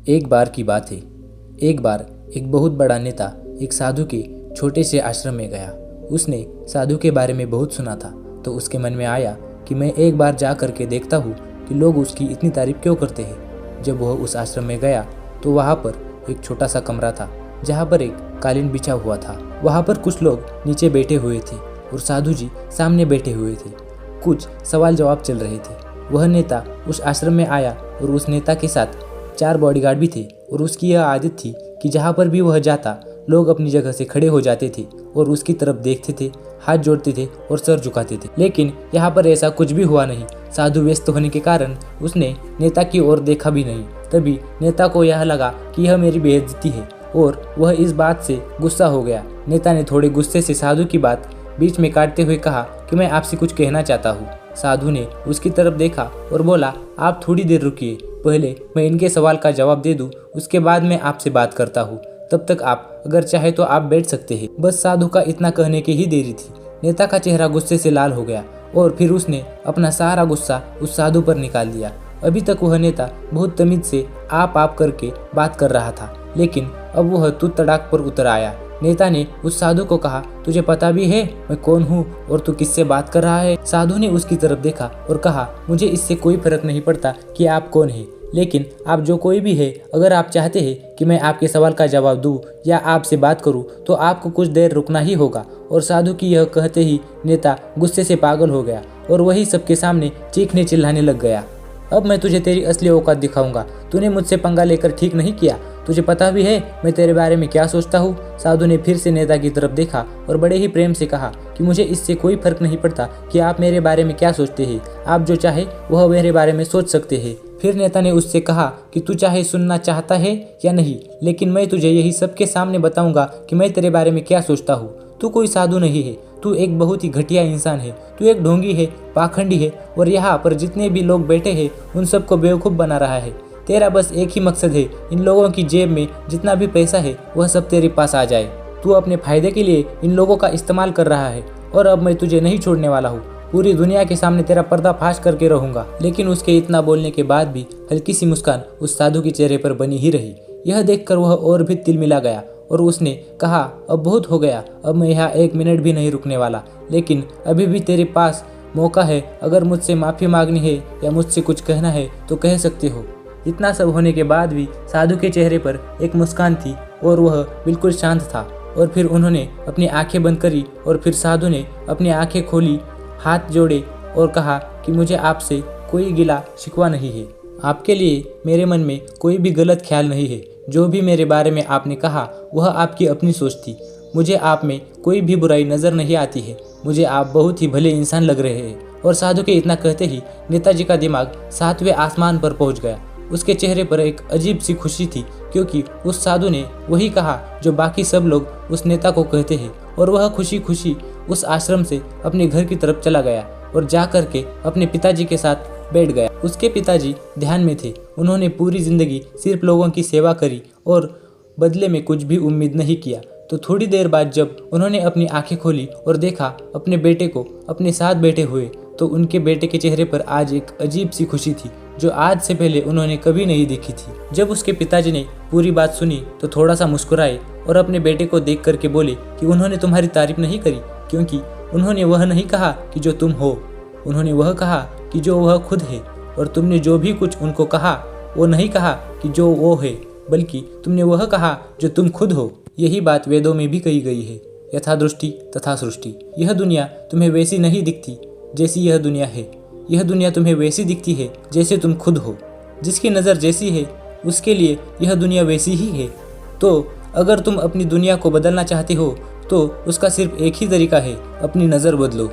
एक बार की बात है। एक बार एक बहुत बड़ा नेता एक साधु के छोटे से आश्रम में गया। उसने साधु के बारे में बहुत सुना था, तो उसके मन में आया कि मैं एक बार जा करके देखता हूँ कि लोग उसकी इतनी तारीफ क्यों करते हैं। जब वह उस आश्रम में गया तो वहाँ पर एक छोटा सा कमरा था जहाँ पर एक कालीन बिछा हुआ था। वहाँ पर कुछ लोग नीचे बैठे हुए थे और साधु जी सामने बैठे हुए थे। कुछ सवाल जवाब चल रहे थे। वह नेता उस आश्रम में आया और उस नेता के साथ 4 बॉडीगार्ड भी थे और उसकी यह आदत थी कि जहाँ पर भी वह जाता लोग अपनी जगह से खड़े हो जाते थे और उसकी तरफ देखते थे, हाथ जोड़ते थे और सर झुकाते थे। लेकिन यहाँ पर ऐसा कुछ भी हुआ नहीं। साधु व्यस्त होने के कारण उसने नेता की ओर देखा भी नहीं। तभी नेता को यह लगा कि यह मेरी बेइज्जती है और वह इस बात से गुस्सा हो गया। नेता ने थोड़े गुस्से से साधु की बात बीच में काटते हुए कहा कि मैं आपसे कुछ कहना चाहता हूँ। साधु ने उसकी तरफ देखा और बोला, आप थोड़ी देर रुकिए, पहले मैं इनके सवाल का जवाब दे दूं, उसके बाद मैं आपसे बात करता हूँ। तब तक आप अगर चाहे तो आप बैठ सकते हैं। बस साधु का इतना कहने की ही देरी थी। नेता का चेहरा गुस्से से लाल हो गया और फिर उसने अपना सारा गुस्सा उस साधु पर निकाल दिया। अभी तक वह नेता बहुत तमीज से आप करके बात कर रहा था, लेकिन अब वह तुत तड़ाक पर उतर आया। नेता ने उस साधु को कहा, तुझे पता भी है मैं कौन हूँ और तू किससे बात कर रहा है? साधु ने उसकी तरफ देखा और कहा, मुझे इससे कोई फर्क नहीं पड़ता कि आप कौन हैं, लेकिन आप जो कोई भी है, अगर आप चाहते हैं कि मैं आपके सवाल का जवाब दूं या आपसे बात करूं तो आपको कुछ देर रुकना ही होगा। और साधु की यह कहते ही नेता गुस्से से पागल हो गया और वही सबके सामने चीखने चिल्लाने लग गया। अब मैं तुझे तेरी असली औकात दिखाऊंगा। तूने मुझसे पंगा लेकर ठीक नहीं किया। तुझे पता भी है मैं तेरे बारे में क्या सोचता हूँ? साधु ने फिर से नेता की तरफ देखा और बड़े ही प्रेम से कहा कि मुझे इससे कोई फर्क नहीं पड़ता कि आप मेरे बारे में क्या सोचते हैं। आप जो चाहे वह मेरे बारे में सोच सकते हैं। फिर नेता ने उससे कहा कि तू चाहे सुनना चाहता है या नहीं, लेकिन मैं तुझे यही सबके सामने बताऊंगा कि मैं तेरे बारे में क्या सोचता हूँ। तू कोई साधु नहीं है, तू एक बहुत ही घटिया इंसान है। तू एक ढोंगी है, पाखंडी है और यहाँ पर जितने भी लोग बैठे हैं उन सबको बेवकूफ़ बना रहा है। तेरा बस एक ही मकसद है, इन लोगों की जेब में जितना भी पैसा है वह सब तेरे पास आ जाए। तू अपने फायदे के लिए इन लोगों का इस्तेमाल कर रहा है और अब मैं तुझे नहीं छोड़ने वाला हूँ। पूरी दुनिया के सामने तेरा पर्दाफाश करके रहूंगा। लेकिन उसके इतना बोलने के बाद भी हल्की सी मुस्कान उस साधु के चेहरे पर बनी ही रही। यह देखकर वह और भी तिलमिला गया और उसने कहा, अब बहुत हो गया, अब मैं यहाँ 1 मिनट भी नहीं रुकने वाला। लेकिन अभी भी तेरे पास मौका है, अगर मुझसे माफ़ी मांगनी है या मुझसे कुछ कहना है तो कह सकते हो। इतना सब होने के बाद भी साधु के चेहरे पर एक मुस्कान थी और वह बिल्कुल शांत था। और फिर उन्होंने अपनी आंखें बंद करी और फिर साधु ने अपनी आंखें खोली, हाथ जोड़े और कहा कि मुझे आपसे कोई गिला शिकवा नहीं है। आपके लिए मेरे मन में कोई भी गलत ख्याल नहीं है। जो भी मेरे बारे में आपने कहा वह आपकी अपनी सोच थी। मुझे आप में कोई भी बुराई नज़र नहीं आती है। मुझे आप बहुत ही भले इंसान लग रहे हैं। और साधु के इतना कहते ही नेताजी का दिमाग 7वें आसमान पर पहुंच गया। उसके चेहरे पर एक अजीब सी खुशी थी, क्योंकि उस साधु ने वही कहा जो बाकी सब लोग उस नेता को कहते हैं। और वह खुशी खुशी उस आश्रम से अपने घर की तरफ चला गया और जा कर के अपने पिताजी के साथ बैठ गया। उसके पिताजी ध्यान में थे। उन्होंने पूरी जिंदगी सिर्फ लोगों की सेवा करी और बदले में कुछ भी उम्मीद नहीं किया। तो थोड़ी देर बाद जब उन्होंने अपनी आंखें खोली और देखा अपने बेटे को अपने साथ बैठे हुए, तो उनके बेटे के चेहरे पर आज एक अजीब सी खुशी थी जो आज से पहले उन्होंने कभी नहीं देखी थी। जब उसके पिताजी ने पूरी बात सुनी तो थोड़ा सा मुस्कुराए और अपने बेटे को देख करके बोले कि उन्होंने तुम्हारी तारीफ नहीं करी, क्योंकि उन्होंने वह नहीं कहा कि जो तुम हो, उन्होंने वह कहा कि जो वह खुद है। और तुमने जो भी कुछ उनको कहा वो नहीं कहा कि जो वो है, बल्कि तुमने वह कहा जो तुम खुद हो। यही बात वेदों में भी कही गई है, यथा दृष्टि तथा सृष्टि। यह दुनिया तुम्हें वैसी नहीं दिखती जैसी यह दुनिया है। यह दुनिया तुम्हें वैसी दिखती है जैसे तुम खुद हो। जिसकी नज़र जैसी है उसके लिए यह दुनिया वैसी ही है। तो अगर तुम अपनी दुनिया को बदलना चाहते हो तो उसका सिर्फ एक ही तरीका है, अपनी नज़र बदलो।